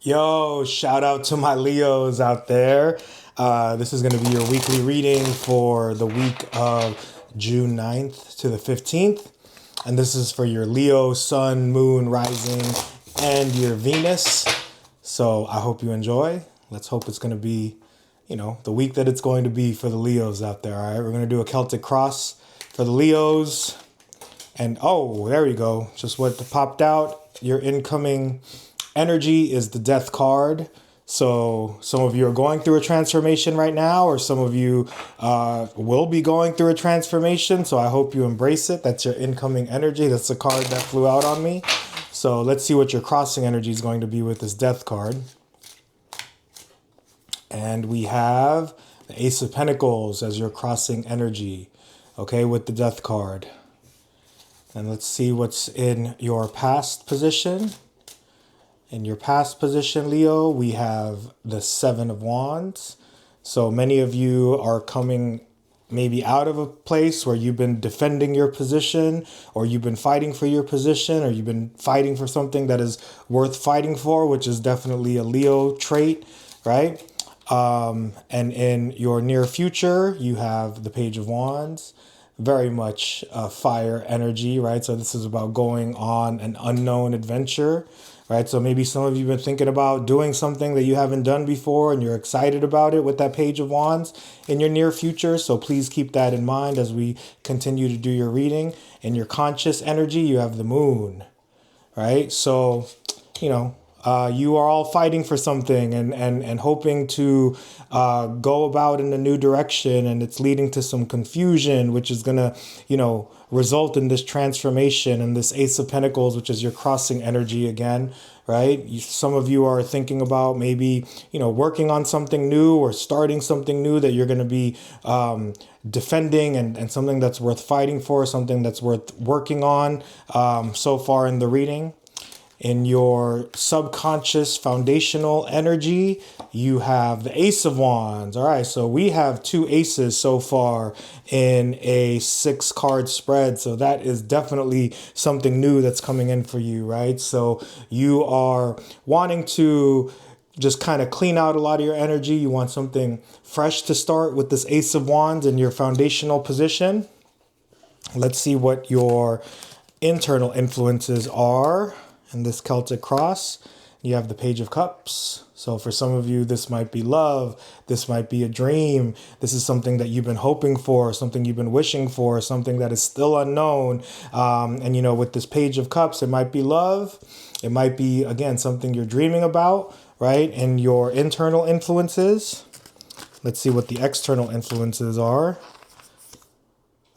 Yo, shout out to my Leos out there. This is going to be your weekly reading for the week of June 9th to the 15th. And this is for your Leo, Sun, Moon, Rising, and your Venus. So I hope you enjoy. Let's hope it's going to be, the week that it's going to be for the Leos out there. All right, we're going to do a Celtic cross for the Leos. And oh, there we go. Just what popped out. Your incoming energy is the Death card. So some of you are going through a transformation right now, or some of you will be going through a transformation. So I hope you embrace it. That's your incoming energy. That's the card that flew out on me. So let's see what your crossing energy is going to be with this Death card. And we have the Ace of Pentacles as your crossing energy, okay, with the Death card. And let's see what's in your past position. In your past position, Leo, we have the Seven of Wands. So many of you are coming maybe out of a place where you've been defending your position, or you've been fighting for your position, or you've been fighting for something that is worth fighting for, which is definitely a Leo trait, right? And in your near future, you have the Page of Wands. Very much fire energy, right? So this is about going on an unknown adventure, right? So maybe some of you have been thinking about doing something that you haven't done before and you're excited about it with that Page of Wands in your near future. So please keep that in mind as we continue to do your reading. In your conscious energy, you have the Moon, right? So, you are all fighting for something and hoping to go about in a new direction, and it's leading to some confusion, which is going to, result in this transformation and this Ace of Pentacles, which is your crossing energy again, right? Some of you are thinking about maybe, working on something new or starting something new that you're going to be defending and something that's worth fighting for, something that's worth working on so far in the reading. In your subconscious foundational energy, you have the Ace of Wands. All right, so we have two aces so far in a 6-card spread. So that is definitely something new that's coming in for you, right? So you are wanting to just kind of clean out a lot of your energy. You want something fresh to start with this Ace of Wands in your foundational position. Let's see what your internal influences are. In this Celtic cross, you have the Page of Cups. So for some of you, this might be love. This might be a dream. This is something that you've been hoping for, something you've been wishing for, something that is still unknown. And with this Page of Cups, it might be love. It might be, again, something you're dreaming about, right? And your internal influences. Let's see what the external influences are.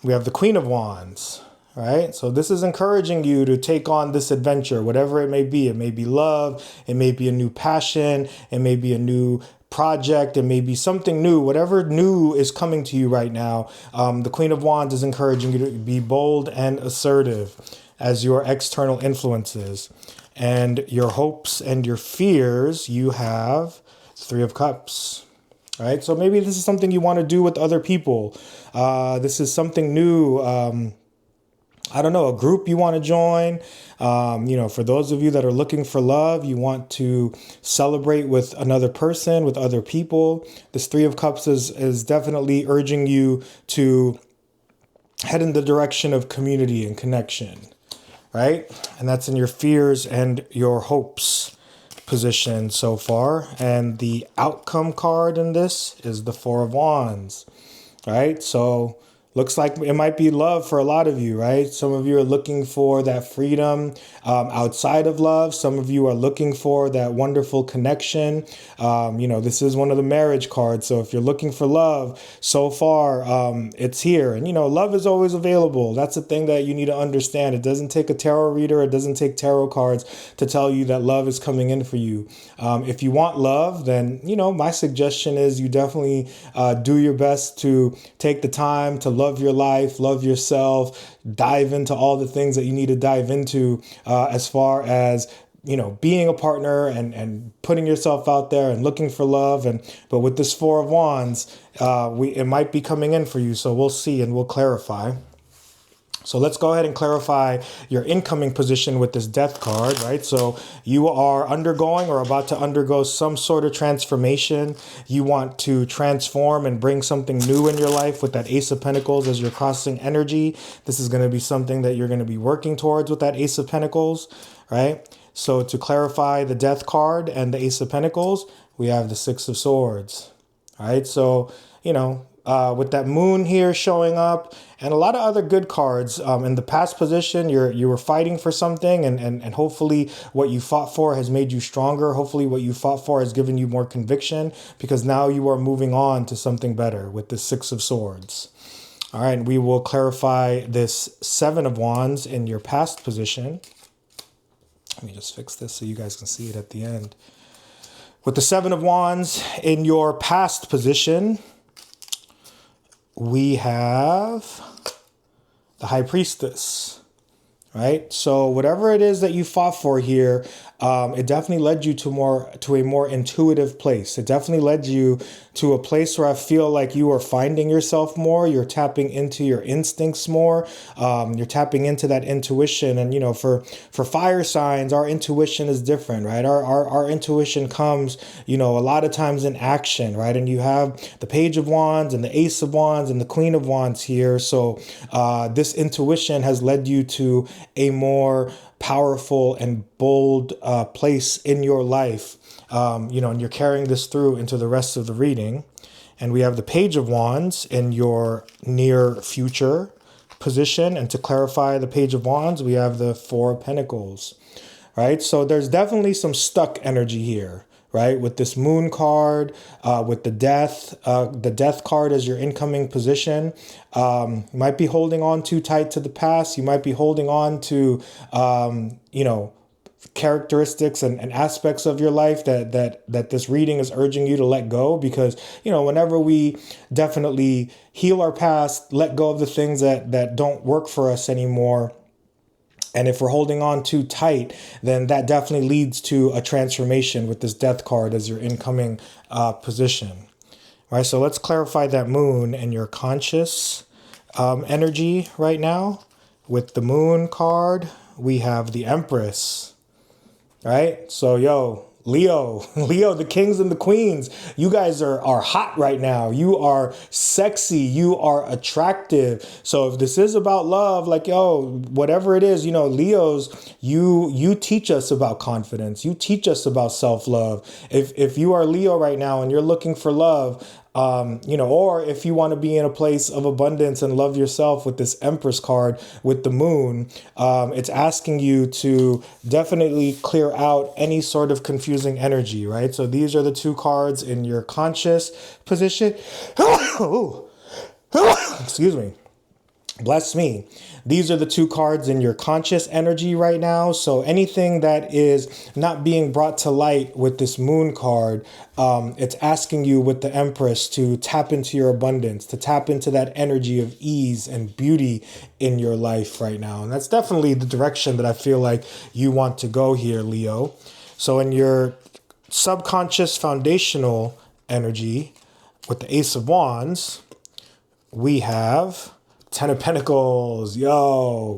We have the Queen of Wands. Right? So this is encouraging you to take on this adventure, whatever it may be. It may be love. It may be a new passion. It may be a new project. It may be something new. Whatever new is coming to you right now, the Queen of Wands is encouraging you to be bold and assertive as your external influences. And your hopes and your fears, you have Three of Cups. Right? So maybe this is something you want to do with other people. This is something new. I don't know, a group you want to join. For those of you that are looking for love, you want to celebrate with another person, with other people. This Three of Cups is definitely urging you to head in the direction of community and connection, right? And that's in your fears and your hopes position so far. And the outcome card in this is the Four of Wands, right? So looks like it might be love for a lot of you, right? Some of you are looking for that freedom outside of love. Some of you are looking for that wonderful connection. This is one of the marriage cards. So if you're looking for love, so far, it's here. And, love is always available. That's the thing that you need to understand. It doesn't take a tarot reader. It doesn't take tarot cards to tell you that love is coming in for you. If you want love, then, my suggestion is you definitely do your best to take the time to love your life, love yourself, dive into all the things that you need to dive into as far as being a partner and putting yourself out there and looking for love. But with this Four of Wands, it might be coming in for you. So we'll see and we'll clarify. So let's go ahead and clarify your incoming position with this death card, right? So you are undergoing or about to undergo some sort of transformation. You want to transform and bring something new in your life with that Ace of Pentacles as you're crossing energy. This is going to be something that you're going to be working towards with that Ace of Pentacles, right? So to clarify the death card and the Ace of Pentacles, we have the Six of Swords, all right? So, with that moon here showing up and a lot of other good cards. In the past position, you were fighting for something and hopefully what you fought for has made you stronger. Hopefully what you fought for has given you more conviction because now you are moving on to something better with the Six of Swords. All right, we will clarify this Seven of Wands in your past position. Let me just fix this so you guys can see it at the end. With the Seven of Wands in your past position, we have the High Priestess, right? So whatever it is that you fought for here, it definitely led you to a more intuitive place. It definitely led you to a place where I feel like you are finding yourself more. You're tapping into your instincts more. You're tapping into that intuition. And, for fire signs, our intuition is different, right? Our intuition comes, a lot of times in action, right? And you have the Page of Wands and the Ace of Wands and the Queen of Wands here. So this intuition has led you to a more powerful and bold place in your life, and you're carrying this through into the rest of the reading. And we have the Page of Wands in your near future position. And to clarify the Page of Wands, we have the Four of Pentacles, right? So there's definitely some stuck energy here, right? With this Moon card, with the Death card as your incoming position. You might be holding on too tight to the past. You might be holding on to, characteristics and aspects of your life that this reading is urging you to let go, because whenever we definitely heal our past, let go of the things that don't work for us anymore, and if we're holding on too tight, then that definitely leads to a transformation with this Death card as your incoming position. All right, so let's clarify that Moon and your conscious energy right now. With the Moon card, we have the Empress. Right? So, Leo, the kings and the queens, you guys are hot right now. You are sexy. You are attractive. So if this is about love, whatever it is, Leos, you teach us about confidence. You teach us about self-love. If you are Leo right now and you're looking for love, or if you want to be in a place of abundance and love yourself with this Empress card with the Moon, it's asking you to definitely clear out any sort of confusing energy, right? So these are the two cards in your conscious position. Excuse me. Bless me. These are the two cards in your conscious energy right now. So anything that is not being brought to light with this Moon card, it's asking you with the Empress to tap into your abundance, to tap into that energy of ease and beauty in your life right now. And that's definitely the direction that I feel like you want to go here, Leo. So in your subconscious foundational energy with the Ace of Wands, we have Ten of Pentacles.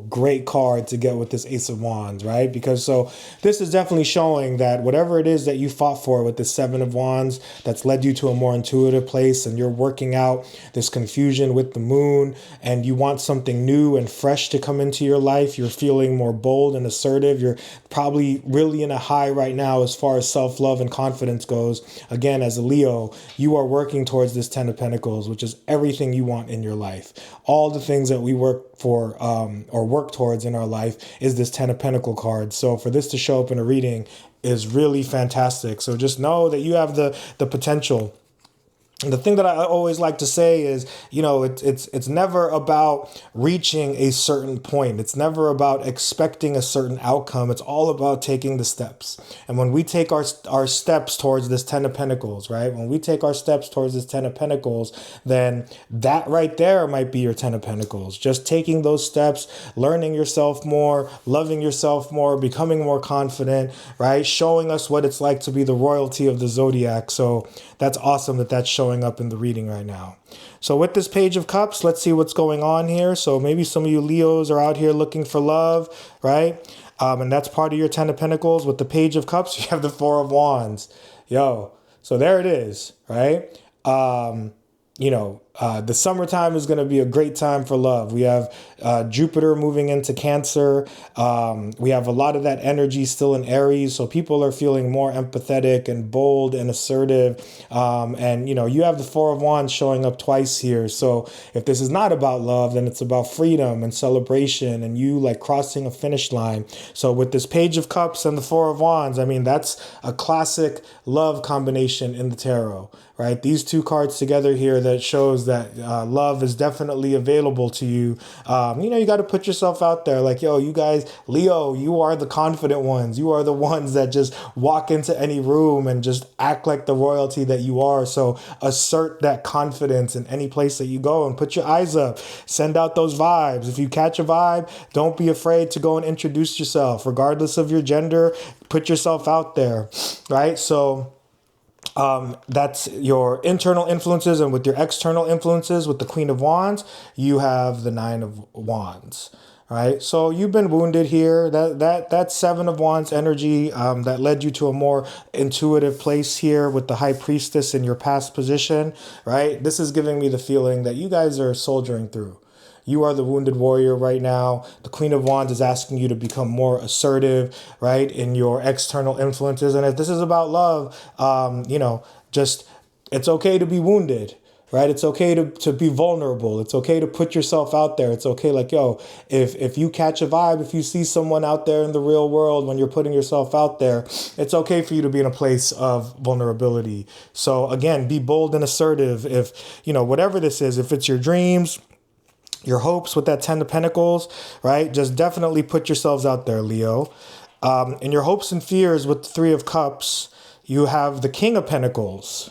Great card to get with this Ace of Wands, right? Because so this is definitely showing that whatever it is that you fought for with the Seven of Wands, that's led you to a more intuitive place, and you're working out this confusion with the Moon, and you want something new and fresh to come into your life. You're feeling more bold and assertive. You're probably really in a high right now as far as self-love and confidence goes. Again, as a Leo, you are working towards this Ten of Pentacles, which is everything you want in your life. All the things that we work for or work towards in our life is this Ten of Pentacle card. So for this to show up in a reading is really fantastic. So just know that you have the potential. And the thing that I always like to say is, it's never about reaching a certain point. It's never about expecting a certain outcome. It's all about taking the steps. And when we take our steps towards this Ten of Pentacles, right? When we take our steps towards this Ten of Pentacles, then that right there might be your Ten of Pentacles. Just taking those steps, learning yourself more, loving yourself more, becoming more confident, right? Showing us what it's like to be the royalty of the zodiac. So that's awesome that that's showing showing up in the reading right now. So with this Page of Cups, let's see what's going on here. So maybe some of you Leos are out here looking for love, right? And that's part of your Ten of Pentacles. With the Page of Cups, you have the Four of Wands. Yo, so there it is, right? The summertime is going to be a great time for love. We have Jupiter moving into Cancer. We have a lot of that energy still in Aries. So people are feeling more empathetic and bold and assertive. You have the Four of Wands showing up twice here. So if this is not about love, then it's about freedom and celebration and you like crossing a finish line. So with this Page of Cups and the Four of Wands, I mean, that's a classic love combination in the tarot, right? These two cards together here that shows that love is definitely available to you. You got to put yourself out there. Like, yo, you guys, Leo, you are the confident ones. You are the ones that just walk into any room and just act like the royalty that you are. So assert that confidence in any place that you go and put your eyes up. Send out those vibes. If you catch a vibe, don't be afraid to go and introduce yourself. Regardless of your gender, put yourself out there, right? So that's your internal influences, and with your external influences, with the Queen of Wands, you have the Nine of Wands. Right, so you've been wounded here. That Seven of Wands energy that led you to a more intuitive place here with the High Priestess in your past position. Right, this is giving me the feeling that you guys are soldiering through. You are the wounded warrior right now. The Queen of Wands is asking you to become more assertive, right, in your external influences. And if this is about love, it's okay to be wounded, right? It's okay to be vulnerable. It's okay to put yourself out there. It's okay, like, yo, if you catch a vibe, if you see someone out there in the real world when you're putting yourself out there, it's okay for you to be in a place of vulnerability. So again, be bold and assertive. If, whatever this is, if it's your dreams, your hopes with that Ten of Pentacles, right? Just definitely put yourselves out there, Leo. In your hopes and fears with the Three of Cups, you have the King of Pentacles.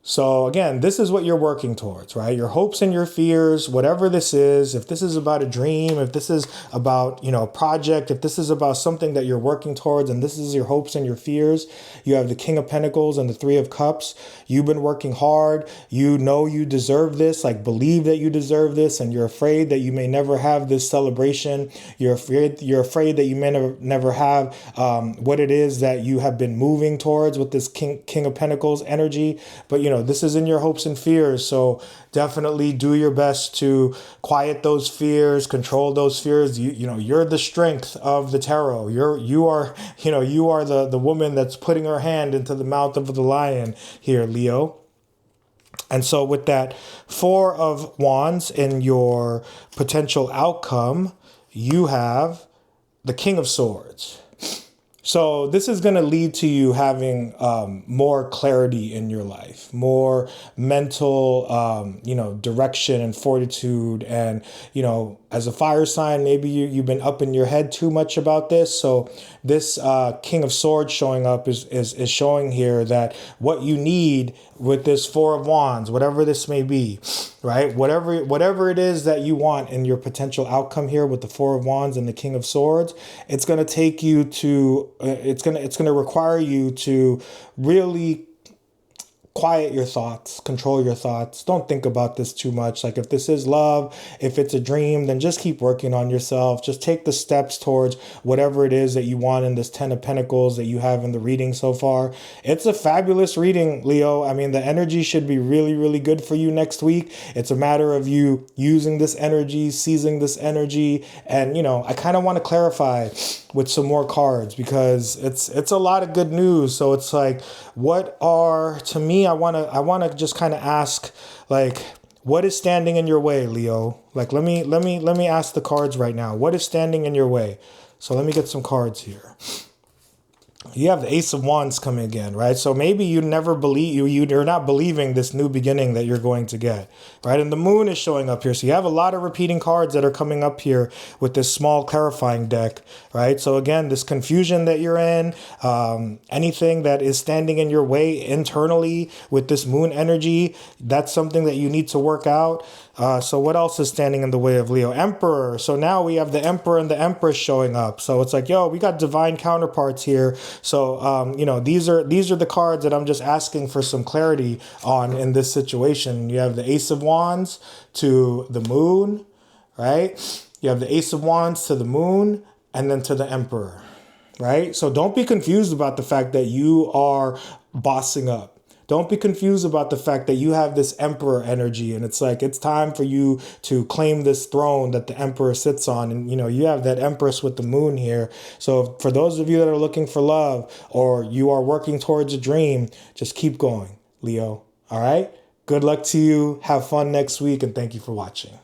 So again, this is what you're working towards, right? Your hopes and your fears, whatever this is, if this is about a dream, if this is about, a project, if this is about something that you're working towards, and this is your hopes and your fears, you have the King of Pentacles and the Three of Cups. You've been working hard. You know you deserve this, like believe that you deserve this, and you're afraid that you may never have this celebration. You're afraid that you may never have what it is that you have been moving towards with this King of Pentacles energy. But, this is in your hopes and fears. So definitely do your best to quiet those fears, control those fears. You're the strength of the tarot. You are the woman that's putting her hand into the mouth of the lion here, Leo. And so with that Four of Wands in your potential outcome, you have the King of Swords. So this is going to lead to you having more clarity in your life, more mental, direction and fortitude. And, as a fire sign, maybe you've been up in your head too much about this. So this King of Swords showing up is showing here that what you need with this Four of Wands, whatever this may be, right? Whatever it is that you want in your potential outcome here with the Four of Wands and the King of Swords, it's going to take you to, it's going to require you to really quiet your thoughts, control your thoughts. Don't think about this too much. Like if this is love, if it's a dream, then just keep working on yourself. Just take the steps towards whatever it is that you want in this Ten of Pentacles that you have in the reading so far. It's a fabulous reading, Leo. I mean, the energy should be really, really good for you next week. It's a matter of you using this energy, seizing this energy. And, I kind of want to clarify with some more cards because it's a lot of good news. So it's like, to me, I want to just kind of ask, like, what is standing in your way, Leo? Like, let me ask the cards right now. What is standing in your way? So let me get some cards here. You have the Ace of Wands coming again, right? So maybe you're not believing this new beginning that you're going to get, right? And the Moon is showing up here. So you have a lot of repeating cards that are coming up here with this small clarifying deck, right? So again, this confusion that you're in, anything that is standing in your way internally with this Moon energy, that's something that you need to work out. So what else is standing in the way of Leo? Emperor. So now we have the Emperor and the Empress showing up. So it's like, yo, we got divine counterparts here So, you know, these are the cards that I'm just asking for some clarity on in this situation. You have the Ace of Wands to the Moon, right? You have the Ace of Wands to the Moon and then to the Emperor, right? So don't be confused about the fact that you are bossing up. Don't be confused about the fact that you have this emperor energy and it's like it's time for you to claim this throne that the emperor sits on. And you know, you have that empress with the moon here. So for those of you that are looking for love or you are working towards a dream, just keep going, Leo. All right? Good luck to you. Have fun next week and thank you for watching.